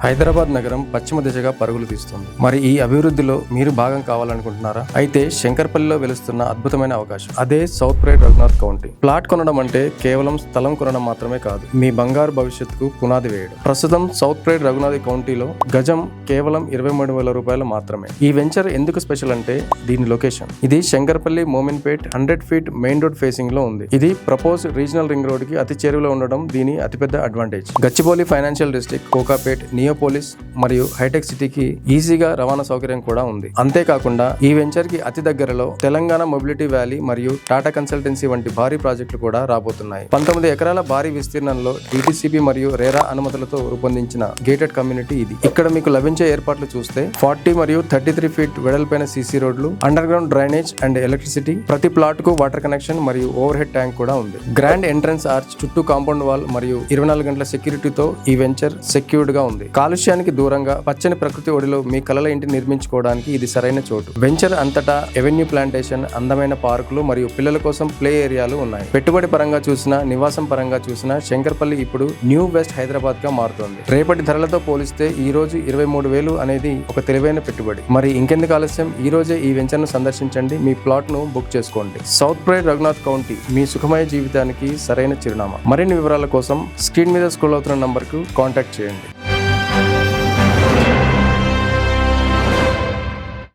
హైదరాబాద్ నగరం పశ్చిమ దిశగా పరుగులు తీస్తుంది. మరి ఈ అభివృద్ధిలో మీరు భాగం కావాలనుకుంటున్నారా? అయితే శంకర్పల్లిలో వెలుస్తున్న అద్భుతమైన అవకాశం అదే south pride Raghunath county. Plot కొనడం అంటే కేవలం స్థలం కొనడం మాత్రమే కాదు, మీ బంగారు భవిష్యత్తుకు పునాది వేయడం. ప్రస్తుతం సౌత్ ప్రైడ్ రఘునాథ్ కౌంటీలో గజం కేవలం 23,000 రూపాయలు మాత్రమే. ఈ వెంచర్ ఎందుకు స్పెషల్ అంటే దీని లొకేషన్. ఇది Shankarpalli Mominpet 100 feet main road facing లో ఉంది. ఇది ప్రపోజ్ రీజనల్ రింగ్ రోడ్ కి అతి చేరువలో ఉండడం దీని అతిపెద్ద advantage. Gachibowli financial district, Kokapet, Neopolis మరియు హైటెక్ సిటీకి ఈజీగా రవాణా సౌకర్యం కూడా ఉంది. అంతేకాకుండా ఈ వెంచర్ కి అతి దగ్గరలో తెలంగాణ మొబిలిటీ వ్యాలీ మరియు టాటా కన్సల్టెన్సీ వంటి భారీ ప్రాజెక్టులు కూడా రాబోతున్నాయి. 19 ఎకరాల భారీ విస్తీర్ణంలో DTCP మరియు రేరా అనుమతులతో రూపొందించిన గేటెడ్ కమ్యూనిటీ ఇది. ఇక్కడ మీకు లభించే ఏర్పాట్లు చూస్తే 40 మరియు 33 ఫీట్ వెడల్పైన CC రోడ్లు, under ground drainage and electricity, ప్రతి ప్లాట్ కు వాటర్ కనెక్షన్ మరియు ఓవర్ హెడ్ ట్యాంక్ కూడా ఉంది. గ్రాండ్ ఎంట్రన్స్ ఆర్చ్, చుట్టూ కాంపౌండ్ వాల్ మరియు 24 గంటల సెక్యూరిటీతో ఈ వెంచర్ సెక్యూర్డ్ గా ఉంది. కాలుష్యానికి దూరంగా పచ్చని ప్రకృతి ఒడిలో మీ కలల ఇంటిని నిర్మించుకోవడానికి ఇది సరైన చోటు. వెంచర్ అంతటా ఎవెన్యూ ప్లాంటేషన్, అందమైన పార్కులు మరియు పిల్లల కోసం ప్లే ఏరియాలు ఉన్నాయి. పెట్టుబడి పరంగా చూసినా, నివాసం పరంగా చూసినా శంకర్పల్లి ఇప్పుడు న్యూ వెస్ట్ హైదరాబాద్ గా మారుతోంది. రేపటి ధరలతో పోలిస్తే ఈ రోజు 23,000 అనేది ఒక తెలివైన పెట్టుబడి. మరి ఇంకెందుకు ఆలస్యం, ఈ రోజే ఈ వెంచర్ ను సందర్శించండి, మీ ప్లాట్ ను బుక్ చేసుకోండి. సౌత్ ప్రైడ్ రఘునాథ్ కౌంటీ మీ సుఖమయ జీవితానికి సరైన చిరునామా. మరిన్ని వివరాల కోసం స్క్రీన్ మీద స్క్రోల్ అవుతున్న నంబర్ కు కాంటాక్ట్ చేయండి.